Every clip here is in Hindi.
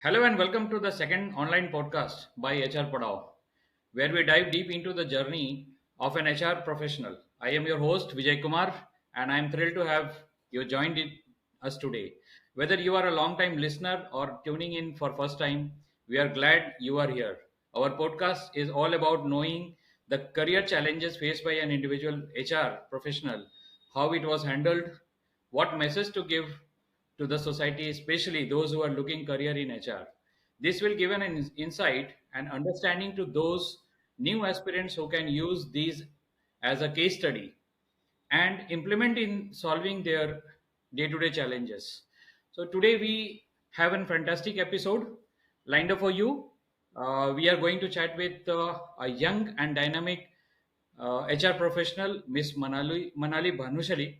Hello and welcome to the second online podcast by HR Padao, where we dive deep into the journey of an HR professional. I am your host Vijay Kumar, and I am thrilled to have you joined us today. Whether you are a long-time listener or tuning in for first time, we are glad you are here. Our podcast is all about knowing the career challenges faced by an individual HR professional, how it was handled, what message to give to the society, especially those who are looking career in HR. This will give an insight and understanding to those new aspirants who can use these as a case study and implement in solving their day-to-day challenges. So today we have a fantastic episode lined up for you. We are going to chat with a young and dynamic HR professional, Miss Manali Bhanushali,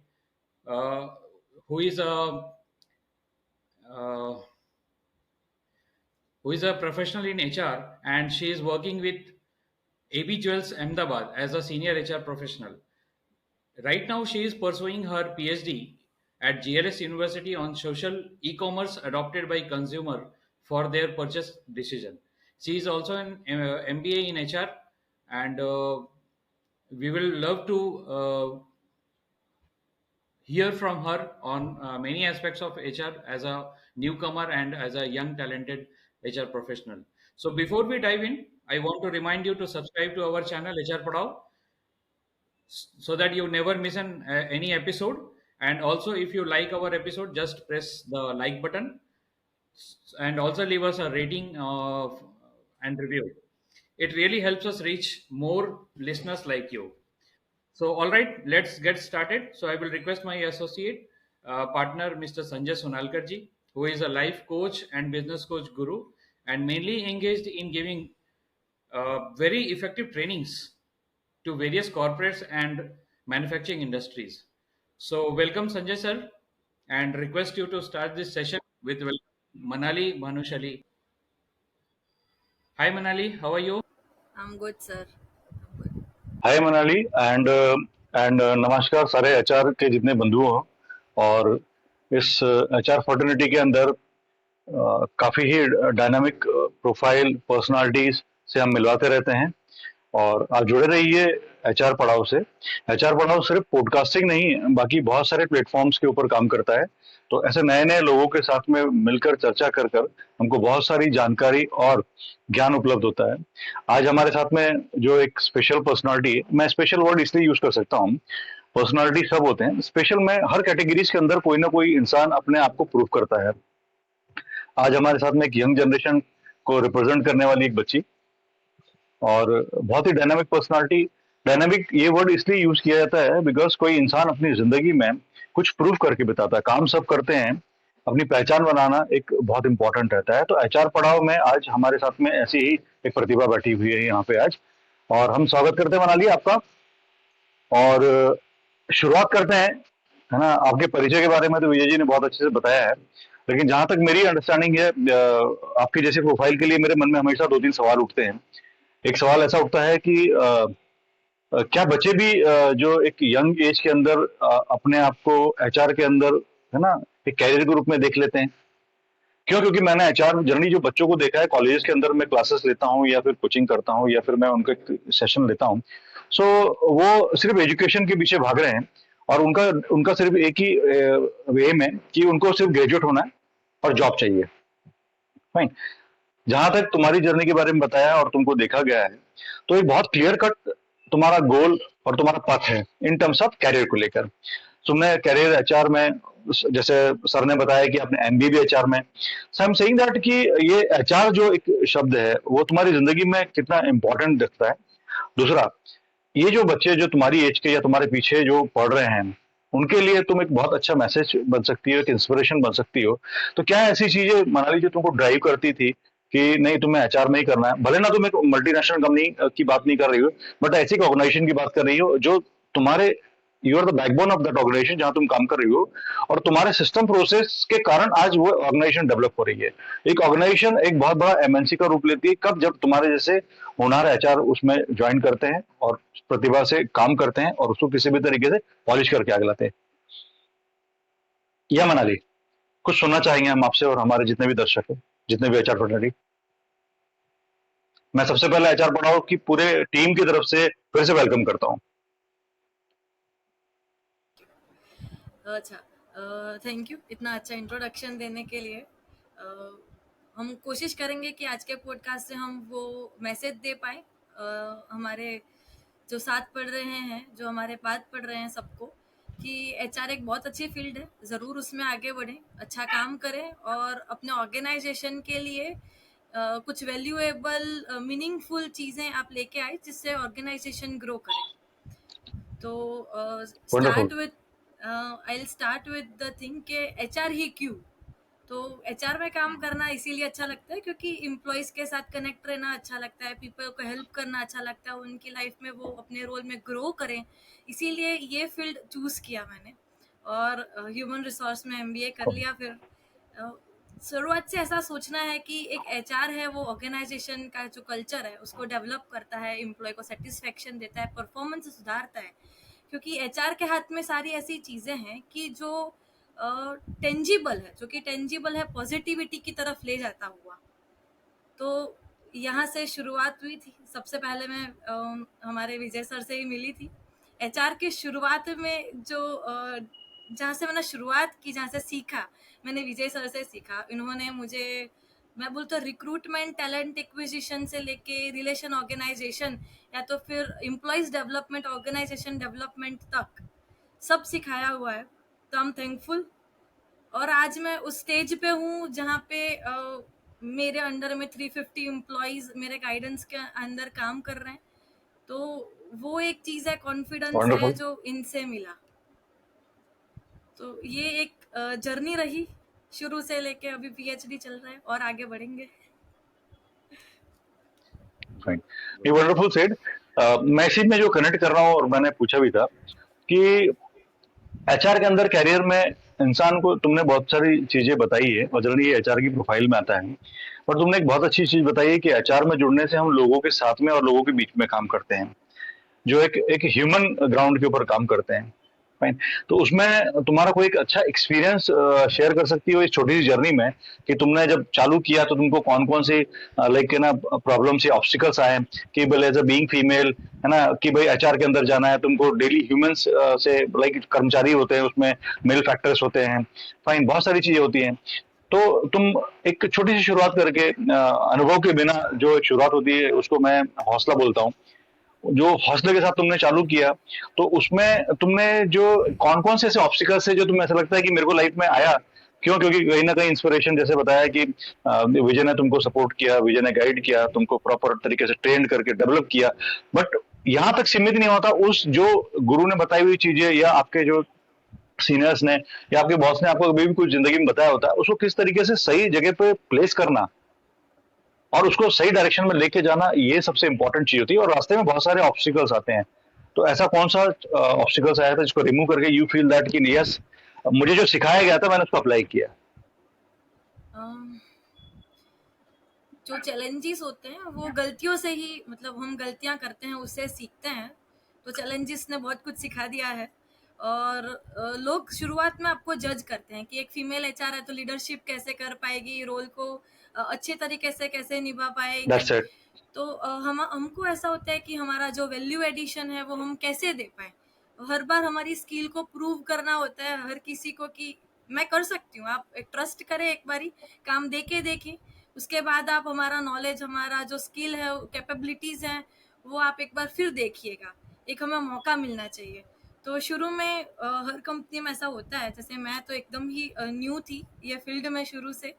uh, who is a uh, professional in HR, and she is working with AB Jewels Ahmedabad as a senior HR professional. Right now, she is pursuing her PhD at GLS University on social e-commerce adopted by consumer for their purchase decision. She is also an MBA in HR, and we will love to hear from her on many aspects of HR as a newcomer and as a young talented HR professional. So before we dive in, I want to remind you to subscribe to our channel HR Padao so that you never miss any episode. And also, if you like our episode, just press the like button and also leave us a rating and review. It really helps us reach more listeners like you. So, all right, let's get started. So, I will request my associate partner, Mr. Sanjay Sonalkarji, who is a life coach and business coach guru and mainly engaged in giving very effective trainings to various corporates and manufacturing industries. So, welcome, Sanjay sir, and request you to start this session with Manali Bhanushali. Hi, Manali, how are you? I'm good, sir. I'm good. Hi Manali and नमस्कार सारे एचआर के जितने बंधु हो और इस एचआर फर्टर्निटी के अंदर काफी ही डायनामिक प्रोफाइल पर्सनालिटीज से हम मिलवाते रहते हैं और आप जुड़े रहिए एचआर पड़ाव से। एचआर पड़ाव सिर्फ पॉडकास्टिंग नहीं बाकी बहुत सारे प्लेटफॉर्म्स के ऊपर काम करता है, तो ऐसे नए नए लोगों के साथ में मिलकर चर्चा कर कर हमको बहुत सारी जानकारी और ज्ञान उपलब्ध होता है। आज हमारे साथ में जो एक स्पेशल पर्सनालिटी, मैं स्पेशल वर्ड इसलिए यूज कर सकता हूँ, पर्सनालिटी सब होते हैं, स्पेशल में हर कैटेगरीज के अंदर कोई ना कोई इंसान अपने आप को प्रूव करता है। आज हमारे साथ में एक यंग जनरेशन को रिप्रेजेंट करने वाली एक बच्ची और बहुत ही डायनामिक पर्सनालिटी। डायनामिक ये वर्ड इसलिए यूज किया जाता है बिकॉज कोई इंसान अपनी जिंदगी में कुछ प्रूव करके बताता है। काम सब करते हैं, अपनी पहचान बनाना एक बहुत इंपॉर्टेंट रहता है। तो एचआर पड़ाव में आज हमारे साथ में ऐसी ही एक प्रतिभा बैठी हुई है यहाँ पे आज, और हम स्वागत करते हैं मनाली आपका। और शुरुआत करते हैं, है ना। आपके परिचय के बारे में तो विजय जी ने बहुत अच्छे से बताया है, लेकिन जहां तक मेरी अंडरस्टैंडिंग है, आपकी जैसे प्रोफाइल के लिए मेरे मन में हमेशा दो तीन सवाल उठते हैं। एक सवाल ऐसा उठता है कि क्या बच्चे भी जो एक यंग एज के अंदर अपने आप को एचआर के अंदर, है ना, एक कैरियर के रूप में देख लेते हैं? क्यों? क्योंकि मैंने एचआर जर्नी जो बच्चों को देखा है, कॉलेजेस के अंदर मैं क्लासेस लेता हूँ या फिर कोचिंग करता हूँ या फिर मैं उनका सेशन लेता हूँ, सो वो सिर्फ एजुकेशन के पीछे भाग रहे हैं और उनका उनका सिर्फ एक ही एम है कि उनको सिर्फ ग्रेजुएट होना है और जॉब चाहिए। फाइन। जहां तक तुम्हारी जर्नी के बारे में बताया और तुमको देखा गया है, तो एक बहुत क्लियर कट तुम्हारा गोल और तुम्हारा पथ है इन टर्म्स ऑफ कैरियर को लेकर। तुमने कैरियर एचआर में, जैसे सर ने बताया कि आपने एमबीए भी एचआर में, सो आई एम सेइंग दैट कि ये एचआर जो एक शब्द है वो तुम्हारी जिंदगी में कितना इंपॉर्टेंट दिखता है। दूसरा, ये जो बच्चे जो तुम्हारी एज के या तुम्हारे पीछे जो पढ़ रहे हैं, उनके लिए तुम एक बहुत अच्छा मैसेज बन सकती हो, एक इंस्पिरेशन बन सकती हो। तो क्या ऐसी चीजें मनाली जो तुमको ड्राइव करती थी कि नहीं तुम्हें एचआर में ही करना है, भले ना तुम एक मल्टीनेशनल कंपनी की बात नहीं कर रही हो, बट ऐसी ऑर्गेनाइजेशन की बात कर रही हो जो तुम्हारे, you are the backbone of that organization जहां तुम काम कर रही हो, और तुम्हारे सिस्टम प्रोसेस के कारण आज वो ऑर्गेनाइजेशन डेवलप हो रही है। एक ऑर्गेनाइजेशन एक बहुत बड़ा एमएनसी का रूप लेती है कब? जब तुम्हारे जैसे होनहार एचआर उसमें ज्वाइन करते हैं और प्रतिभा से काम करते हैं और उसको किसी भी तरीके से पॉलिश करके आगे लाते हैं। या मनाली, कुछ सुनना चाहेंगे हम आपसे और हमारे जितने भी दर्शक हैं? जितने भी एचआर फैकल्टी। मैं सबसे पहले एचआर पढ़ाओ की पूरे टीम की तरफ से फिर से वेलकम करता हूँ। अच्छा, थैंक यू इतना अच्छा इंट्रोडक्शन देने के लिए। हम कोशिश करेंगे कि आज के पॉडकास्ट से हम वो मैसेज दे पाए हमारे जो साथ पढ़ रहे हैं, जो हमारे बाद पढ़ रहे हैं सबको, कि एचआर एक बहुत अच्छी फील्ड है, ज़रूर उसमें आगे बढ़ें, अच्छा काम करें और अपने ऑर्गेनाइजेशन के लिए कुछ वैल्यूएबल मीनिंगफुल चीज़ें आप लेके आए जिससे ऑर्गेनाइजेशन ग्रो करे। तो wonderful. Start with I start with the thing के एचआर ही क्यों। तो एचआर में काम करना इसीलिए अच्छा लगता है क्योंकि एम्प्लॉयज के साथ कनेक्ट रहना अच्छा लगता है, पीपल को हेल्प करना अच्छा लगता है, उनकी लाइफ में वो अपने रोल में ग्रो करें, इसीलिए ये फील्ड चूज किया मैंने और ह्यूमन रिसोर्स में एमबीए कर लिया। फिर शुरुआत से ऐसा सोचना है कि एक एचआर है वो ऑर्गेनाइजेशन का जो कल्चर है उसको डेवलप करता है, एम्प्लॉय को सेटिस्फेक्शन देता है, परफॉर्मेंस सुधारता है, क्योंकि एचआर के हाथ में सारी ऐसी चीज़ें हैं कि जो टेंजिबल है, जो कि टेंजिबल है, पॉजिटिविटी की तरफ ले जाता हुआ। तो यहाँ से शुरुआत हुई थी। सबसे पहले मैं हमारे विजय सर से ही मिली थी। एचआर की शुरुआत में जो जहाँ से मैंने शुरुआत की, जहाँ से सीखा, मैंने विजय सर से सीखा। इन्होंने मुझे, मैं बोलता हूँ, रिक्रूटमेंट, टैलेंट एक्विजिशन से लेके रिलेशन ऑर्गेनाइजेशन या तो फिर एम्प्लॉयज डेवलपमेंट, ऑर्गेनाइजेशन डेवलपमेंट तक सब सिखाया हुआ है। तो आई एम थैंकफुल। और आज मैं उस स्टेज पे हूँ जहाँ पे मेरे अंडर में 350 एम्प्लॉयज मेरे गाइडेंस के अंदर काम कर रहे हैं। तो वो एक चीज़ है, कॉन्फिडेंस है वंडरफुल। जो इनसे मिला। तो ये एक जर्नी रही शुरू से लेके अभी पीएचडी चल रहा है और आगे बढ़ेंगे। फाइन, ये वंडरफुल सेड। मैं इसी में जो कनेक्ट कर रहा हूँ और मैंने पूछा भी था कि एचआर के अंदर कैरियर में इंसान को, तुमने बहुत सारी चीजें बताई है और जनरली ये एचआर की प्रोफाइल में आता है, पर तुमने एक बहुत अच्छी चीज बताई है कि एचआर में जुड़ने से हम लोगों के साथ में और लोगों के बीच में काम करते हैं, जो एक एक ह्यूमन ग्राउंड के ऊपर काम करते हैं। फाइन। तो उसमें तुम्हारा कोई एक अच्छा एक्सपीरियंस शेयर कर सकती हो इस छोटी सी जर्नी में, कि तुमने जब चालू किया तो तुमको कौन कौन से लाइक ना प्रॉब्लम से ऑब्स्टिकल्स आए, कि भले एज अ बीइंग फीमेल है ना, कि भाई एचआर के अंदर जाना है तुमको, डेली ह्यूमंस से लाइक कर्मचारी होते हैं, उसमें मेल फैक्टर्स होते हैं, फाइन, बहुत सारी चीजें होती हैं। तो तुम एक छोटी सी शुरुआत करके अनुभव के बिना जो एक शुरुआत होती है उसको मैं हौसला बोलता हूँ, जो हौसले के साथ तुमने चालू किया, तो उसमें तुमने जो कौन कौन से ऐसे ऑब्स्टिकल्स है जो तुम्हें ऐसा लगता है कि मेरे को लाइफ में आया, क्यों? क्योंकि कहीं ना कहीं इंस्पिरेशन, जैसे बताया कि विजय ने तुमको सपोर्ट किया, विजय ने गाइड किया, तुमको प्रॉपर तरीके से ट्रेन करके डेवलप किया, बट यहाँ तक सीमित नहीं होता। उस जो गुरु ने बताई हुई चीजें या आपके जो सीनियर्स ने या आपके बॉस ने आपको कभी भी कुछ जिंदगी में बताया होता है, उसको किस तरीके से सही जगह पे प्लेस करना और उसको सही डायरेक्शन में लेके जाना, ये सबसे इंपॉर्टेंट चीज होती है। और रास्ते में बहुत सारे ऑब्स्टिकल्स आते हैं, तो ऐसा कौन सा ऑब्स्टिकल्स आया था जिसको रिमूव करके यू फील दैट कि यस, मुझे जो सिखाया गया था मैंने उसको अप्लाई किया? जो चैलेंजेस होते हैं वो गलतियों से ही, मतलब हम गलतियां करते हैं उससे सीखते हैं। तो चैलेंजेस ने बहुत कुछ सिखा दिया है। और लोग शुरुआत में आपको जज करते हैं कि एक फीमेल एचआर है तो लीडरशिप कैसे कर पाएगी, रोल को अच्छे तरीके से कैसे निभा पाएगी। That's it. तो हमको ऐसा होता है कि हमारा जो वैल्यू एडिशन है वो हम कैसे दे पाए। हर बार हमारी स्किल को प्रूव करना होता है हर किसी को कि मैं कर सकती हूँ। आप एक ट्रस्ट करें, एक बारी काम देके देखें, उसके बाद आप हमारा नॉलेज, हमारा जो स्किल है, कैपेबिलिटीज़ हैं, वो आप एक बार फिर देखिएगा। एक हमें मौका मिलना चाहिए। तो शुरू में हर कंपनी में ऐसा होता है। जैसे मैं तो एकदम ही न्यू थी ये फील्ड में शुरू से,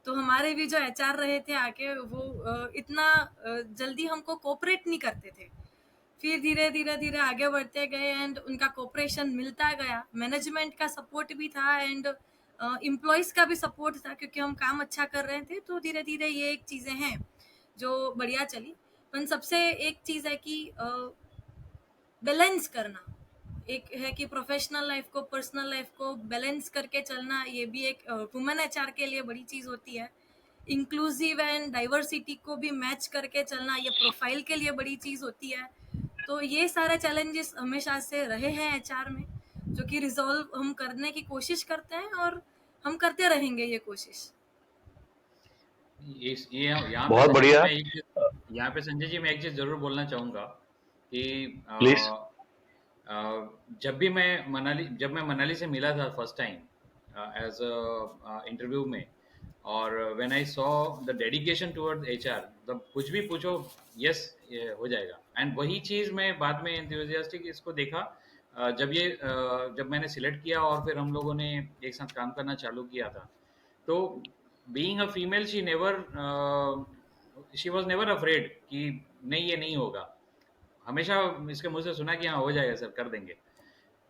तो हमारे भी जो एचआर रहे थे आके, वो इतना जल्दी हमको कोऑपरेट नहीं करते थे। फिर धीरे धीरे धीरे आगे बढ़ते गए एंड उनका कोऑपरेशन मिलता गया, मैनेजमेंट का सपोर्ट भी था एंड एम्प्लॉयज़ का भी सपोर्ट था, क्योंकि हम काम अच्छा कर रहे थे। तो धीरे धीरे ये एक चीज़ें हैं जो बढ़िया चली। पर सबसे एक चीज़ है कि बैलेंस करना। एक है कि प्रोफेशनल लाइफ को, पर्सनल लाइफ को बैलेंस करके चलना, ये भी एक वुमेन एचआर के लिए बड़ी चीज़ होती है। इंक्लूसिव एंड डाइवर्सिटी को भी मैच करके चलना, ये प्रोफाइल के लिए बड़ी चीज़ होती है। तो ये सारे चैलेंजेस हमेशा से रहे हैं एचआर में, जो कि रिजॉल्व हम करने की कोशिश करते हैं और हम करते रहेंगे ये कोशिश। ये यहाँ पे बहुत संजय जी बढ़िया। मैं एक चीज यहाँ पे संजय जी मैं एक चीज जरूर बोलना चाहूंगा कि प्लीज। जब मैं मनाली से मिला था फर्स्ट टाइम एज इंटरव्यू में, और when I saw the dedication toward HR, तब कुछ भी पूछो, यस ये हो जाएगा। एंड वही चीज मैं बाद में एंथुसियास्टिक इसको देखा जब मैंने सिलेक्ट किया और फिर हम लोगों ने एक साथ काम करना चालू किया था। तो being a female she was never afraid कि नहीं ये नहीं होगा। हमेशा इसके मुंह से सुना कि हाँ हो जाएगा सर, कर देंगे।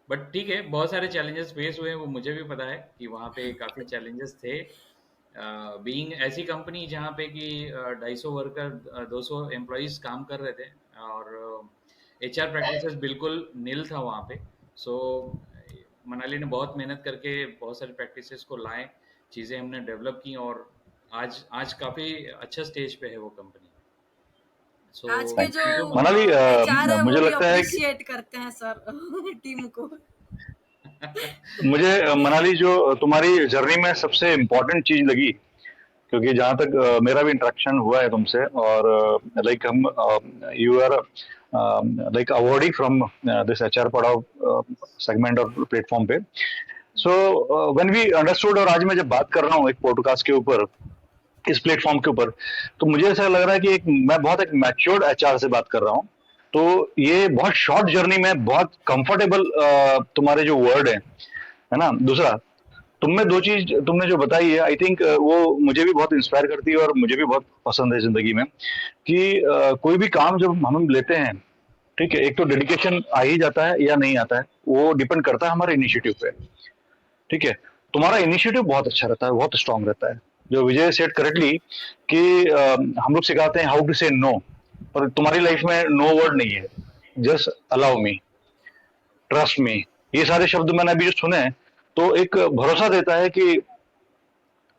बट ठीक है, बहुत सारे चैलेंजेस फेस हुए हैं, वो मुझे भी पता है कि वहाँ पे काफ़ी चैलेंजेस थे। बीइंग ऐसी कंपनी जहाँ पे कि 250 वर्कर 200 एम्प्लॉयज काम कर रहे थे, और एचआर प्रैक्टिसेस बिल्कुल नील था वहाँ पे। सो मनाली ने बहुत मेहनत करके बहुत सारी प्रैक्टिसेस को लाए, चीज़ें हमने डेवलप की, और आज आज काफ़ी अच्छा स्टेज पे है वो कंपनी। सो आज के जो चीज़ों मनाली, एचआर है वो मुझे भी लगता है कि अप्रिशिएट करते हैं सर टीम को। मुझे मनाली जो तुम्हारी जर्नी में सबसे इम्पोर्टेंट चीज लगी, क्योंकि जहाँ तक मेरा भी इंटरेक्शन हुआ है तुमसे, और लाइक हम you are like awardee from this HR Padhao segment और प्लेटफॉर्म पे। सो व्हेन वी अंडरस्टूड, और आज मैं जब बात कर रहा हूँ एक पॉडकास्ट के ऊपर, इस प्लेटफॉर्म के ऊपर, तो मुझे ऐसा लग रहा है कि मैं बहुत एक मैच्योर्ड एचआर से बात कर रहा हूँ। तो ये बहुत शॉर्ट जर्नी में बहुत कंफर्टेबल तुम्हारे जो वर्ड है ना। दूसरा, तुमने दो चीज तुमने जो बताई है, आई थिंक वो मुझे भी बहुत इंस्पायर करती है और मुझे भी बहुत पसंद है जिंदगी में, कि कोई भी काम जब हम लेते हैं, ठीक है, एक तो डेडिकेशन आ ही जाता है या नहीं आता है, वो डिपेंड करता है हमारे इनिशिएटिव पे। ठीक है, तुम्हारा इनिशिएटिव बहुत अच्छा रहता है, बहुत स्ट्रांग रहता है। जो विजय सेड करेक्टली कि हम लोग सिखाते हैं हाउ टू से नो, पर तुम्हारी लाइफ में नो वर्ड नहीं है। Just allow me, trust me, ये सारे शब्द मैंने अभी जो सुने हैं, तो एक भरोसा देता है कि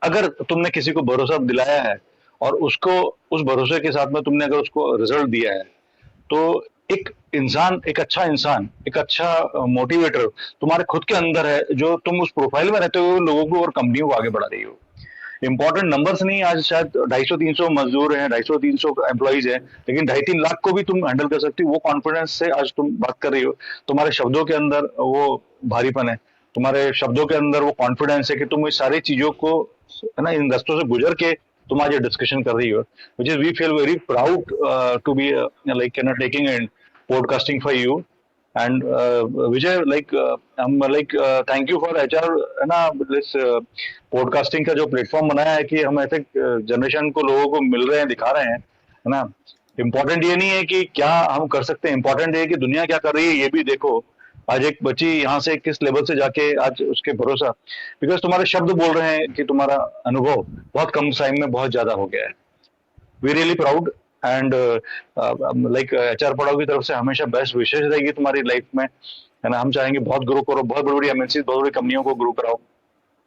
अगर तुमने किसी को भरोसा दिलाया है और उसको, उस भरोसे के साथ में तुमने अगर उसको रिजल्ट दिया है, तो एक इंसान, एक अच्छा इंसान, एक अच्छा मोटिवेटर तुम्हारे खुद के अंदर है, जो तुम उस प्रोफाइल में रहते हो लोगों को और कंपनी को आगे बढ़ा रही हो। इंपॉर्टेंट नंबर्स नहीं, आज शायद 250-300 मजदूर हैं, 250-300 एम्प्लॉइज हैं, लेकिन 2.5-3 लाख को भी तुम हैंडल कर सकती हो। वो कॉन्फिडेंस से आज तुम बात कर रही हो, तुम्हारे शब्दों के अंदर वो भारीपन है, तुम्हारे शब्दों के अंदर वो कॉन्फिडेंस है कि तुम इस सारी चीजों को, है ना, इन रास्तों से गुजर के तुम आज ये डिस्कशन कर रही हो, which is we feel very proud to be like taking in podcasting for you. And Vijay, like like thank you for HR, है ना, दिस पॉडकास्टिंग का जो प्लेटफॉर्म बनाया है कि हम ऐसे जनरेशन को, लोगों को मिल रहे हैं, दिखा रहे हैं, है ना। इम्पोर्टेंट ये नहीं है कि क्या हम कर सकते हैं, इम्पोर्टेंट है कि दुनिया क्या कर रही है, ये भी देखो। आज एक बच्ची यहाँ से किस लेवल से जाके आज उसके भरोसा, बिकॉज तुम्हारे शब्द बोल रहे हैं कि तुम्हारा अनुभव बहुत कम टाइम में बहुत ज्यादा हो गया है। We really proud. And like HR Padhao की तरफ से हमेशा बेस्ट विशेष रहेगी तुम्हारी लाइफ में, है ना। हम चाहेंगे बहुत ग्रो करो, बहुत बड़ी बड़ी एमएनसी, बहुत बड़ी कंपनियों को ग्रो कराओ।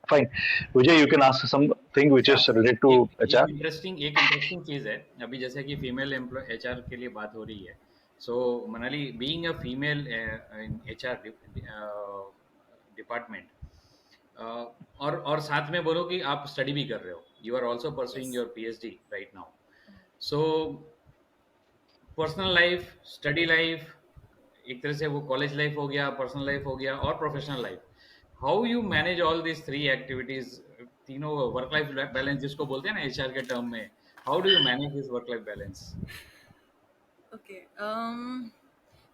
Fine. Vijay, you can ask something which is या रिलेटेड टू एक एचआर। एक इंटरेस्टिंग चीज़ है, अभी जैसे कि फीमेल एम्प्लॉय एचआर के लिए बात हो रही है। So Manali, being a female in HR department, और साथ में बोलो कि आप स्टडी भी कर रहे हो, you are also pursuing yes. Your PhD right now. So personal life, study life, एक तरह से वो कॉलेज लाइफ हो गया, पर्सनल लाइफ हो गया, और professional life, how you manage all this three activities, तीनों वर्क लाइफ बैलेंस जिसको बोलते हैं ना एचआर के टर्म में, how do you manage this work life balance? Okay,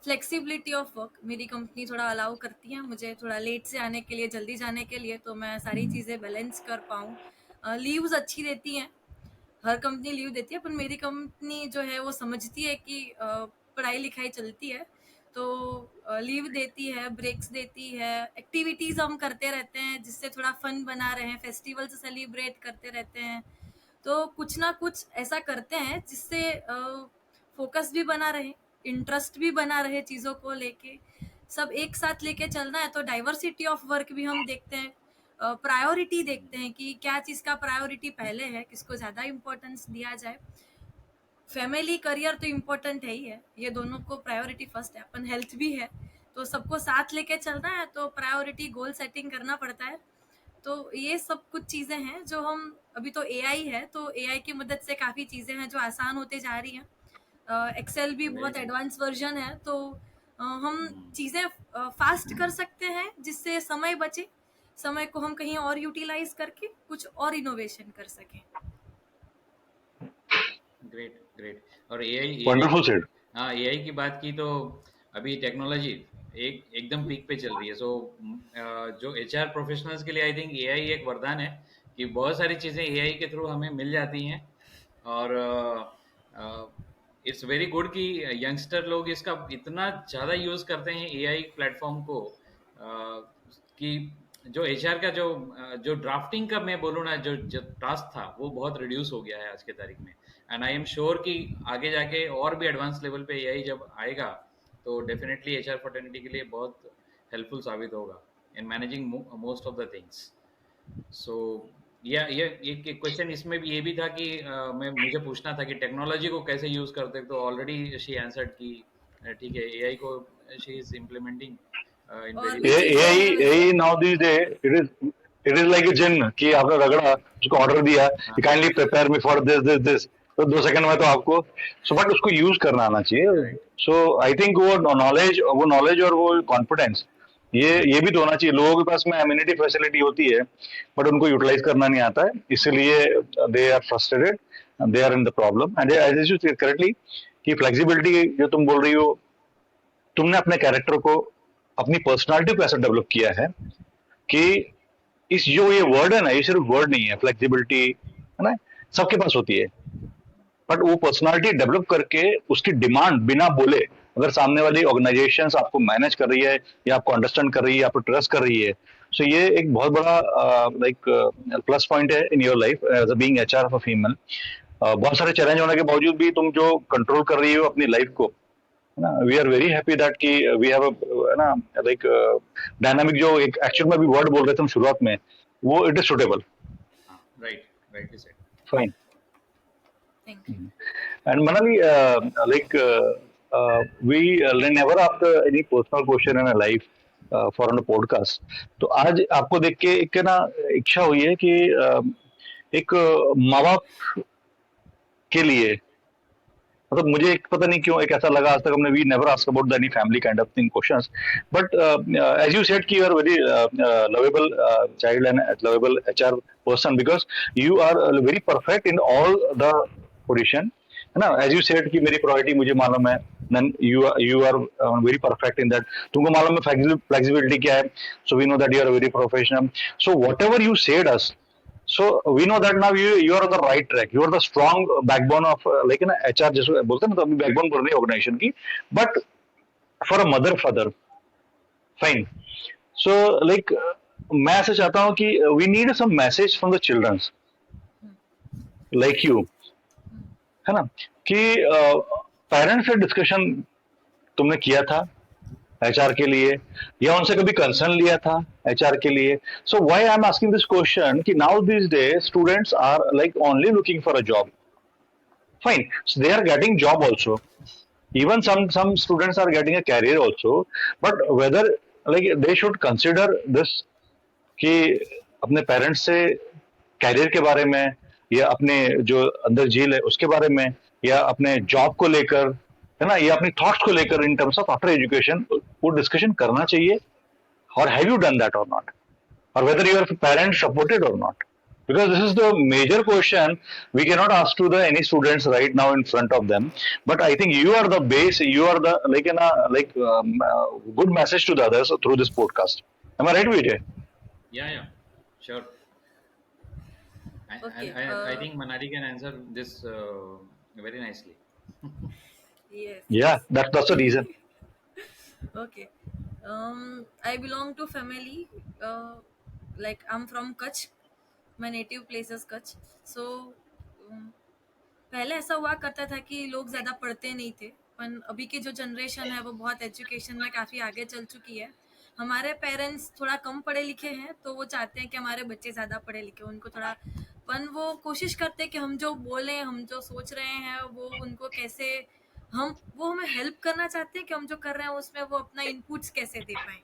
flexibility of work मेरी कंपनी थोड़ा अलाउ करती है मुझे थोड़ा लेट से आने के लिए, जल्दी जाने के लिए, तो मैं सारी चीज़ें बैलेंस कर पाऊँ। लीव्स अच्छी देती हैं, हर कंपनी लीव देती है, पर मेरी कंपनी जो है वो समझती है कि पढ़ाई लिखाई चलती है, तो लीव देती है, ब्रेक्स देती है, एक्टिविटीज़ हम करते रहते हैं जिससे थोड़ा फन बना रहे हैं, फेस्टिवल्स सेलिब्रेट करते रहते हैं। तो कुछ ना कुछ ऐसा करते हैं जिससे फोकस भी बना रहे, इंटरेस्ट भी बना रहे चीज़ों को लेके, सब एक साथ लेके चलना है। तो डाइवर्सिटी ऑफ वर्क भी हम देखते हैं, प्रायोरिटी देखते हैं कि क्या चीज़ का प्रायोरिटी पहले है, किसको ज़्यादा इम्पोर्टेंस दिया जाए। फैमिली करियर तो इम्पोर्टेंट है ही है, ये दोनों को प्रायोरिटी फर्स्ट है, अपन हेल्थ भी है, तो सबको साथ लेके चलना है, तो प्रायोरिटी गोल सेटिंग करना पड़ता है। तो ये सब कुछ चीज़ें हैं जो हम अभी तो एआई है, तो एआई की मदद से काफ़ी चीज़ें हैं जो आसान होते जा रही हैं। एक्सेल भी वेरी बहुत ट्रू। एडवांस वर्जन है, तो हम चीज़ें फास्ट कर सकते हैं जिससे समय बचे, समय को हम कहीं और यूटिलाइज करके कुछ और इनोवेशन कर सकें। Great great. और एआई एआई वंडरफुल सेड। हाँ, एआई की बात की तो अभी टेक्नोलॉजी एकदम पीक पे चल रही है। सो जो एचआर प्रोफेशनल्स के लिए आई थिंक एआई एक वरदान है कि बहुत सारी चीज़ें एआई के थ्रू हमें मिल जाती हैं। और इट्स वेरी गुड कि यंगस्टर लोग इसका इतना ज़्यादा यूज़ करते हैं एआई प्लेटफॉर्म को, कि जो एचआर का जो ड्राफ्टिंग का मैं बोलूँ ना, जो टास्क था वो बहुत रिड्यूस हो गया है आज के तारीख में। एंड आई एम श्योर कि आगे जाके और भी एडवांस लेवल पे एआई जब आएगा तो डेफिनेटली एचआर फर्टर्निटी के लिए बहुत हेल्पफुल साबित होगा in managing most of the things. So ये एक क्वेश्चन इसमें भी ये भी था कि मुझे पूछना था कि टेक्नोलॉजी को कैसे यूज करते, तो ऑलरेडी शी आंसर्ड कि ठीक है, एआई को शी इज इम्प्लीमेंटिंग इन और वेरी भी चीज़ें AI हैं वैसे। AI now these days it is like a जिन कि आपने रगड़ा, उसको ऑर्डर दिया कि हाँ, kindly prepare me for this, तो 2 सेकंड में तो आपको, सो बट उसको यूज करना आना चाहिए। राइट। सो आई थिंक वो नॉलेज और वो कॉन्फिडेंस, ये भी तो होना चाहिए लोगों के पास में। एम्यूनिटी फैसिलिटी होती है बट उनको यूटिलाइज करना नहीं आता है, इसीलिए they are frustrated, they are in the problem. And as you correctly कि फ्लेक्सिबिलिटी जो तुम बोल रही हो, तुमने अपने कैरेक्टर को, अपनी पर्सनालिटी को ऐसा डेवलप किया है कि इस जो ये वर्ड है ना, ये सिर्फ वर्ड नहीं है, फ्लेक्सिबिलिटी है ना, सबके पास होती है। बट वो पर्सनालिटी डेवलप करके उसकी डिमांड बिना बोले, अगर सामने वाली ऑर्गेनाइजेशन आपको मैनेज कर रही है या आपको अंडरस्टैंड कर रही है, आपको ट्रस्ट कर रही है, सो ये एक बहुत बड़ा लाइक प्लस पॉइंट है in your life as a being HR of a female. बहुत सारे चैलेंज होने के बावजूद भी तुम जो कंट्रोल कर रही हो अपनी लाइफ को, है ना, we are very happy that कि वी हैव है ना, लाइक डायनामिक, जो एक एक्चुअल में भी वर्ड बोल रहे थे हम शुरुआत में, वो इट इज सुटेबल। हाँ, right, rightly said. Fine. Thank you. And Manali, we never asked any personal question in a life for on a podcast. तो आज आपको देख के एक ना इच्छा हुई है कि एक माँ बाप के लिए, मतलब मुझे एक पता नहीं क्यों एक ऐसा लगा, आज तक हमने we never ask about any family kind of thing questions, but as you said कि you are very lovable child and lovable HR person, because you are very perfect in all the position, है ना। एज यू सेड कि मेरी प्रायोरिटी मुझे मालूम है, then you are very perfect in that, तुमको मालूम है फ्लेक्सिबिलिटी क्या है, so we know that you are very professional. So whatever you said us, so we know that now you are on the right track, you are the strong backbone of like ना HR जैसे बोलते हैं ना, तो अभी बैकबोन बन रही है ऑर्गेनाइजेशन की, but for a mother father, fine. So like मैं ऐसे चाहता हूँ कि we need some message from the childrens like you, है ना, कि पेरेंट्स से डिस्कशन तुमने किया था एचआर के लिए, या उनसे कभी कंसर्न लिया था एचआर के लिए। So why I am asking this question कि now this day students are like only looking for a job, fine, so they are getting job also, even some students are getting a career also, but whether like they should consider this कि अपने पेरेंट्स से कैरियर के बारे में, या अपने जो अंदर झील है उसके बारे में, या अपने जॉब को लेकर, है ना, या अपनी थॉट्स को लेकर in terms of after education, वो डिस्कशन करना चाहिए, और हैव यू डन दैट और not, or whether your parents support it or not, because this is the major question we cannot ask to the any students right now in front of them. But I think you are the base, you are the like in a like good message to the others through this podcast. Am I right, Vijay? Yeah, sure. Okay. I think Manali can answer this very nicely. Yes. Yeah, that's the reason. Okay. I belong to family. Like I'm from Kutch. My native place is Kutch. So पहले ऐसा हुआ करता था कि लोग ज़्यादा पढ़ते नहीं थे, पर अभी की जो जनरेशन है वो बहुत एजुकेशन में काफ़ी आगे चल चुकी है। हमारे पेरेंट्स थोड़ा कम पढ़े लिखे हैं, तो वो चाहते हैं कि हमारे बच्चे ज़्यादा पढ़े लिखे, उनको थोड़ा, पर वो कोशिश करते हैं कि हम जो बोलें, हम जो सोच रहे हैं वो उनको कैसे, वो हमें हेल्प करना चाहते हैं कि हम जो कर रहे हैं उसमें वो अपना इनपुट्स कैसे दे पाएँ।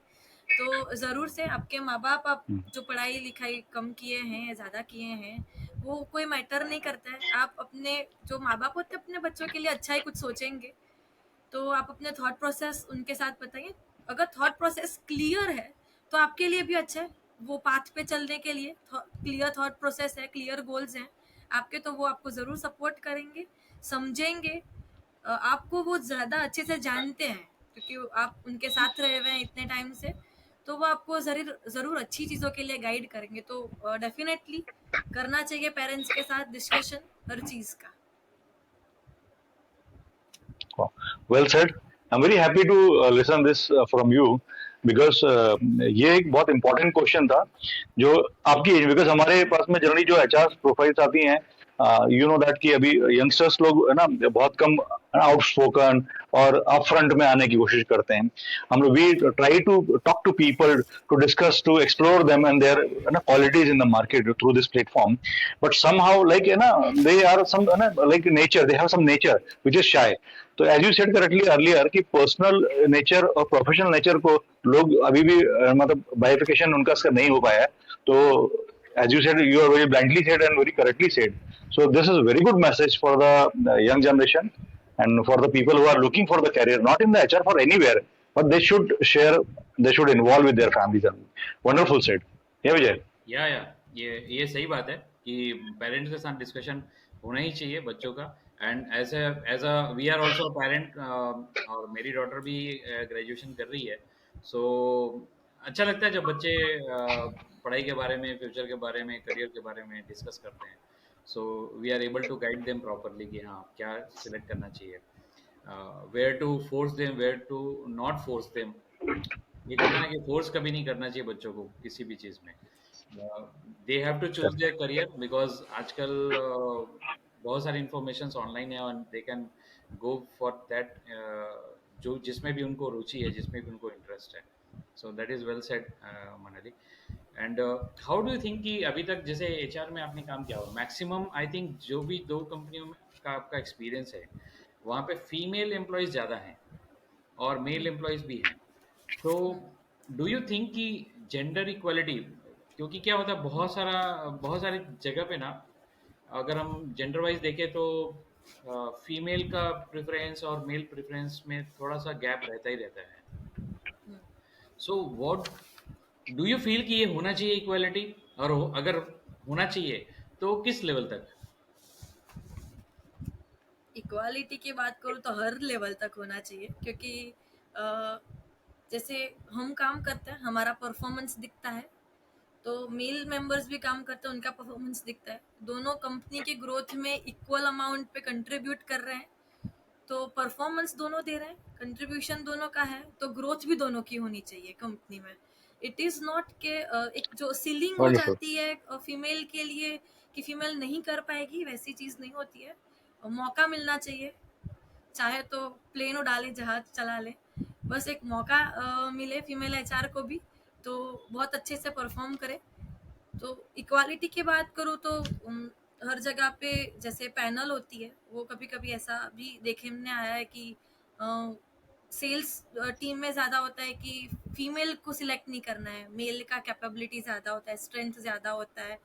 तो ज़रूर से आपके माँ बाप, आप जो पढ़ाई लिखाई कम किए हैं या ज़्यादा किए हैं, वो कोई मैटर नहीं करता है। आप अपने जो माँ बाप होते हैं अपने बच्चों के लिए अच्छा ही कुछ सोचेंगे, तो आप अपने थॉट प्रोसेस उनके साथ बताइए। अगर थॉट प्रोसेस क्लियर है तो आपके लिए भी अच्छा है, वो पाथ पे चलने के लिए क्लियर थॉट प्रोसेस है, क्लियर गोल्स हैं आपके, तो वो आपको ज़रूर सपोर्ट करेंगे, समझेंगे। आपको वो ज़्यादा अच्छे से जानते हैं क्योंकि आप उनके साथ रहे हुए हैं इतने टाइम से, तो वो आपको ज़रूर अच्छी चीज़ों के लिए गाइड करेंगे। तो डेफिनेटली करना चाहिए पेरेंट्स के साथ डिस्कशन हर चीज़ का। Well said. I'm very happy to listen this from you because ये एक बहुत important question था जो आपकी because हमारे पास में जनरली जो HR profiles आती हैं, you know that कि अभी youngsters लोग है ना बहुत कम outspoken और upfront में आने की कोशिश करते हैं. हम लोग we try to talk to people to discuss, to explore them and their है ना qualities in the market through this platform, but somehow like है ना they are some है ना like nature, they have some nature which is shy. तो as you said correctly earlier कि पर्सनल नेचर और प्रोफेशनल नेचर को लोग अभी भी मतलब बाइफिकेशन उनका इसका नहीं हो पाया है. तो as you said, you are very blindly said and very correctly said. So this is very good message for the young generation and for the people who are looking for the career, not in the HR, for anywhere, but they should share, they should involve with their families. Wonderful said. Yeah, Vijay. या ये सही बात है कि पेरेंट्स के साथ डिस्कशन होना ही चाहिए बच्चों का. And as a we are also parent, और मेरी डॉटर भी ग्रेजुएशन कर रही है. सो अच्छा लगता है जब बच्चे पढ़ाई के बारे में, फ्यूचर के बारे में, करियर के बारे में डिस्कस करते हैं. So we are able to guide them properly कि हाँ क्या सिलेक्ट करना चाहिए, where to force them, where to not force them. ये कहते हैं ना कि फोर्स कभी नहीं करना चाहिए बच्चों को किसी भी चीज़ में. They have to choose their career because आजकल बहुत सारी इंफॉर्मेशन ऑनलाइन है और they can go for that, जो जिसमें भी उनको रुचि है, जिसमें भी उनको इंटरेस्ट है. So that is well said Manali. And how do you think कि अभी तक जैसे HR में आपने काम किया हो, मैक्सिमम आई थिंक जो भी 2 कंपनियों में का आपका एक्सपीरियंस है वहाँ पे फीमेल एम्प्लॉयज़ ज़्यादा हैं और मेल एम्प्लॉयज़ भी हैं. तो डू यू थिंक कि जेंडर इक्वलिटी, क्योंकि क्या होता है बहुत सारी जगह पे ना, अगर हम जेंडर वाइज देखें तो फीमेल का प्रेफरेंस और मेल प्रेफरेंस में थोड़ा सा गैप रहता ही रहता है. So what do you feel कि ये होना चाहिए इक्वालिटी, और अगर होना चाहिए तो किस लेवल तक? इक्वालिटी की बात करूँ तो हर लेवल तक होना चाहिए, क्योंकि जैसे हम काम करते हैं हमारा परफॉर्मेंस दिखता है, तो मेल मेंबर्स भी काम करते हैं उनका परफॉर्मेंस दिखता है. दोनों कंपनी की ग्रोथ में इक्वल अमाउंट पे कंट्रीब्यूट कर रहे हैं, तो परफॉर्मेंस दोनों दे रहे हैं, कंट्रीब्यूशन दोनों का है, तो ग्रोथ भी दोनों की होनी चाहिए कंपनी में. इट इज़ नॉट के एक जो सीलिंग हो Wonderful. जाती है फीमेल के लिए कि फीमेल नहीं कर पाएगी, वैसी चीज़ नहीं होती है. मौका मिलना चाहिए, चाहे तो प्लेन उड़ाले, जहाज चला ले, बस एक मौका मिले फीमेल HR को भी, तो बहुत अच्छे से परफॉर्म करे. तो इक्वालिटी की बात करूँ तो हर जगह पे जैसे पैनल होती है, वो कभी कभी ऐसा भी देखने आया है कि सेल्स टीम में ज़्यादा होता है कि फीमेल को सिलेक्ट नहीं करना है, मेल का कैपेबिलिटी ज़्यादा होता है, स्ट्रेंथ ज़्यादा होता है.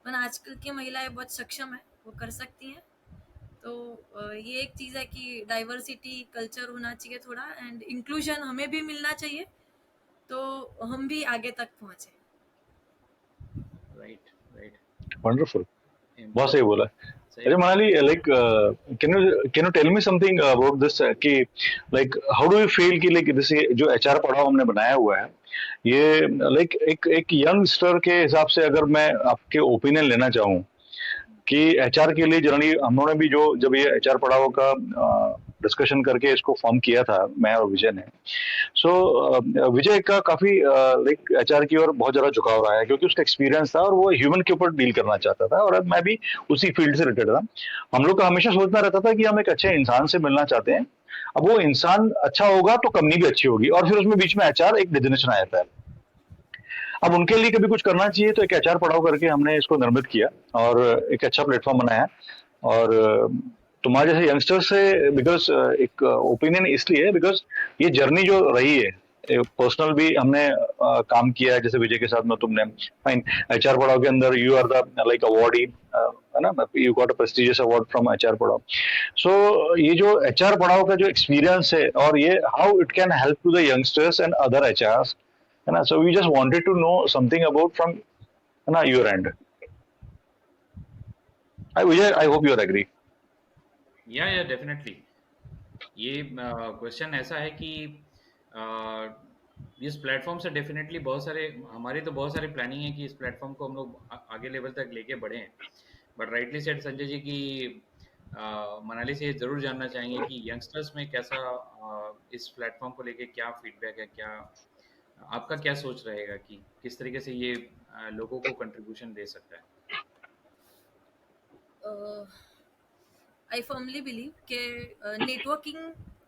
पर आजकल की महिलाएं बहुत सक्षम है, वो कर सकती हैं. तो ये एक चीज़ है कि डाइवर्सिटी कल्चर होना चाहिए थोड़ा, एंड इंक्लूजन हमें भी मिलना चाहिए, तो हम भी आगे तक पहुँचे. Right right. Wonderful. बहुत सही बोला. सही. अरे Manali, like can you tell me something about this कि like how do you feel कि like जैसे जो HR पढ़ाओ हमने बनाया हुआ है, ये like एक यंगस्टर के हिसाब से अगर मैं आपके ओपिनियन लेना चाहूँ कि HR के लिए जनरली हम लोगों ने भी जो जब ये HR पढ़ाओ का डिस्कशन करके इसको फॉर्म किया था, मैं और विजय ने. सो विजय का काफी लाइक HR की ओर बहुत ज्यादा झुकाव रहा है क्योंकि उसका एक्सपीरियंस था और वो ह्यूमन के ऊपर डील करना चाहता था, और अब मैं भी उसी फील्ड से रिलेटेड था. हम लोग का हमेशा सोचना रहता था कि हम एक अच्छे इंसान से मिलना चाहते हैं, अब वो इंसान अच्छा होगा तो कंपनी भी अच्छी होगी, और फिर उसमें बीच में HR एक डेजिग्नेशन आ जाता है. अब उनके लिए कभी कुछ करना चाहिए तो एक HR पढ़ाओ करके हमने इसको निर्मित किया और एक अच्छा प्लेटफॉर्म बनाया. और तुम्हारे जैसे यंगस्टर से बिकॉज एक ओपिनियन इसलिए है बिकॉज ये जर्नी जो रही है पर्सनल भी हमने काम किया है, जैसे विजय के साथ में तुमने फाइन एचआर पढ़ाओ के अंदर you are the like awardee, है ना, you got a prestigious award from HR Padhao. So ये जो एचआर पढ़ाओ का जो एक्सपीरियंस है और ये how it can help to the youngsters and other HR, है ना. So we just wanted to know something about from, है ना, your end. I Vijay, I hope you are agree. Yeah definitely. ये क्वेश्चन ऐसा है कि uh, इस प्लेटफॉर्म से डेफिनेटली बहुत सारे हमारी तो बहुत सारी प्लानिंग है कि इस प्लेटफॉर्म को हम लोग आगे लेवल तक लेके बढ़े हैं. But rightly said Sanjay ji की मनाली से ये ज़रूर जानना चाहेंगे कि यंगस्टर्स में कैसा इस प्लेटफॉर्म को लेके क्या फीडबैक है, क्या आपका क्या सोच रहेगा कि किस तरीके से ये लोगों को कंट्रीब्यूशन दे सकता है. आई फर्मली बिलीव कि नेटवर्किंग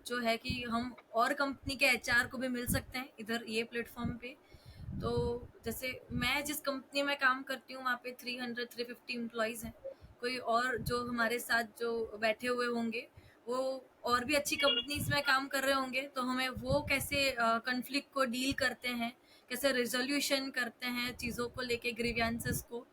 जो है कि हम और कंपनी के एचआर को भी मिल सकते हैं इधर ये प्लेटफॉर्म पे. तो जैसे मैं जिस कंपनी में काम करती हूँ वहाँ पे 300-350 एम्प्लॉयज़ हैं. कोई और जो हमारे साथ जो बैठे हुए होंगे वो और भी अच्छी कंपनीज में काम कर रहे होंगे, तो हमें वो कैसे कन्फ्लिक्ट को डील करते हैं, कैसे रिजोल्यूशन करते हैं चीज़ों को लेके, ग्रीवियंसेस को,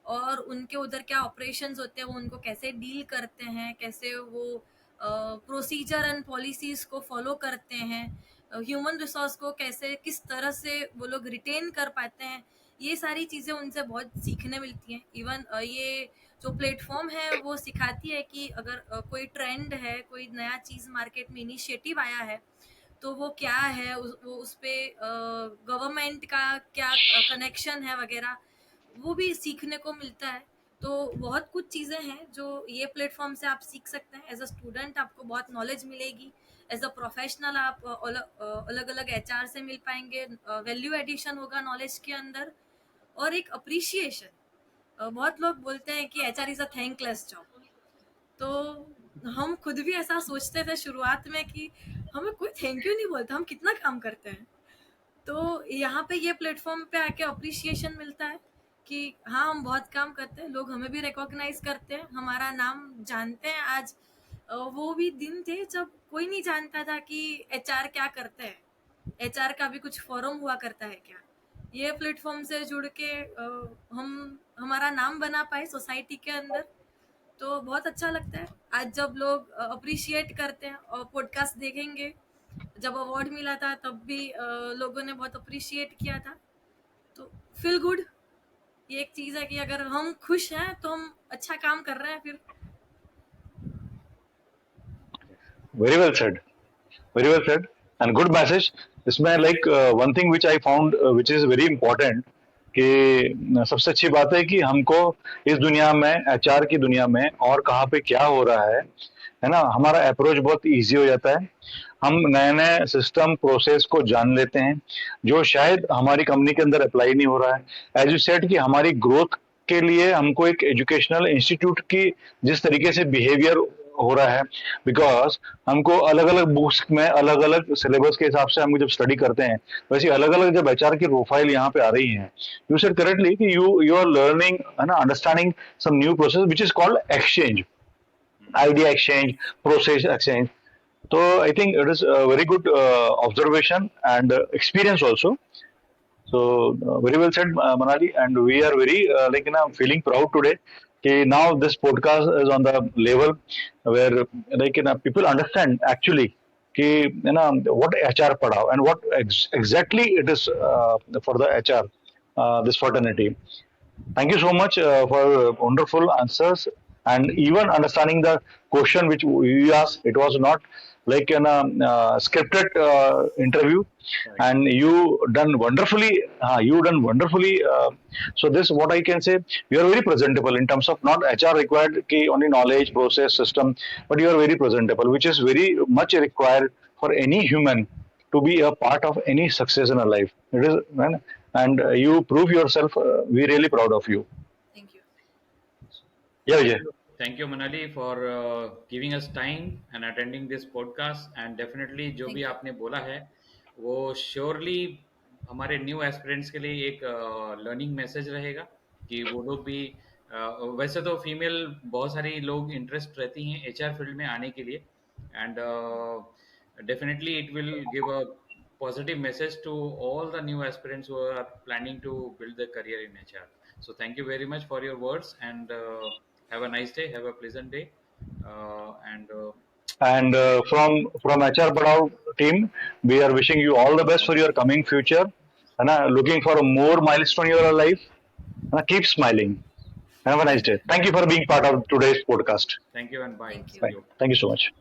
और उनके उधर क्या ऑपरेशंस होते हैं वो उनको कैसे डील करते हैं, कैसे वो प्रोसीजर एंड पॉलिसीज़ को फॉलो करते हैं, ह्यूमन रिसोर्स को कैसे किस तरह से वो लोग रिटेन कर पाते हैं, ये सारी चीज़ें उनसे बहुत सीखने मिलती हैं. इवन ये जो प्लेटफॉर्म है वो सिखाती है कि अगर कोई ट्रेंड है, कोई नया चीज़ मार्केट में इनिशिएटिव आया है तो वो क्या है, वो उस पर गवर्नमेंट का क्या कनेक्शन है वगैरह, वो भी सीखने को मिलता है. तो बहुत कुछ चीज़ें हैं जो ये प्लेटफॉर्म से आप सीख सकते हैं. एज अ स्टूडेंट आपको बहुत नॉलेज मिलेगी, एज अ प्रोफेशनल आप अलग अलग एचआर से मिल पाएंगे, वैल्यू एडिशन होगा नॉलेज के अंदर, और एक अप्रिशिएशन. बहुत लोग बोलते हैं कि HR is a thankless job, तो हम खुद भी ऐसा सोचते थे शुरुआत में कि हमें कोई थैंक यू नहीं बोलता, हम कितना काम करते हैं. तो यहाँ पे ये प्लेटफॉर्म पे आके अप्रिशिएशन मिलता है कि हाँ हम बहुत काम करते हैं, लोग हमें भी रिकॉग्नाइज करते हैं, हमारा नाम जानते हैं. आज वो भी दिन थे जब कोई नहीं जानता था कि एचआर क्या करते हैं, एचआर का भी कुछ फोरम हुआ करता है क्या. ये प्लेटफॉर्म से जुड़ के हम हमारा नाम बना पाए सोसाइटी के अंदर, तो बहुत अच्छा लगता है. आज जब लोग अप्रिशिएट करते हैं, और पॉडकास्ट देखेंगे, जब अवार्ड मिला था तब भी लोगों ने बहुत अप्रिशिएट किया था. तो फील गुड, ये एक चीज़ है कि अगर हम खुश हैं तो हम अच्छा काम कर रहे हैं फिर. Very well said, very well said and good message. इसमें like one thing which I found which is very important कि सबसे अच्छी बात है कि हमको इस दुनिया में, एचआर की दुनिया में और कहाँ पे क्या हो रहा है ना, हमारा अप्रोच बहुत इजी हो जाता है. हम नए नए सिस्टम प्रोसेस को जान लेते हैं जो शायद हमारी कंपनी के अंदर अप्लाई नहीं हो रहा है. एज यू सेड कि हमारी ग्रोथ के लिए हमको एक एजुकेशनल इंस्टीट्यूट की जिस तरीके से बिहेवियर हो रहा है, बिकॉज हमको अलग अलग बुक्स में अलग अलग सिलेबस के हिसाब से हम जब स्टडी करते हैं, वैसे अलग अलग जब एचआर की प्रोफाइल यहाँ पे आ रही है, यू सेड करेक्टली कि यू आर लर्निंग, है ना, understanding some new process which is called exchange, idea exchange, process exchange. So I think it is a very good observation and experience also. So very well said, Manali, and we are very like, you know, feeling proud today. Okay, now this podcast is on the level where, like, you know, people understand actually कि, you know, what HR padhao and what exactly it is for the HR this fraternity. Thank you so much for wonderful answers and even understanding the question which you asked. It was not like an scripted interview, Right. and you done wonderfully. You done wonderfully. So this, what I can say, you are very presentable in terms of not HR required ki only knowledge, process, system, but you are very presentable, which is very much required for any human to be a part of any success in a life. It is, man, and you prove yourself. We really proud of you. Thank you. Yeah, Vijay. Thank you, Manali, for giving us time and attending this podcast. And definitely जो Thank भी you. आपने बोला है वो श्योरली हमारे न्यू एस्पिरेंट्स के लिए एक लर्निंग मैसेज रहेगा कि वो लोग भी वैसे तो फीमेल बहुत सारी लोग इंटरेस्ट रहती हैं एचआर फील्ड में आने के लिए, and definitely it will give a positive message to all the new aspirants who are planning to build their career in HR. So thank you very much for your words, and have a nice day, have a pleasant day, and And from HR Padao team, we are wishing you all the best for your coming future. And looking for a more milestone in your life. And keep smiling. Have a nice day. Thank you for being part of today's podcast. thank you and bye. Thank you. See you. Thank you so much.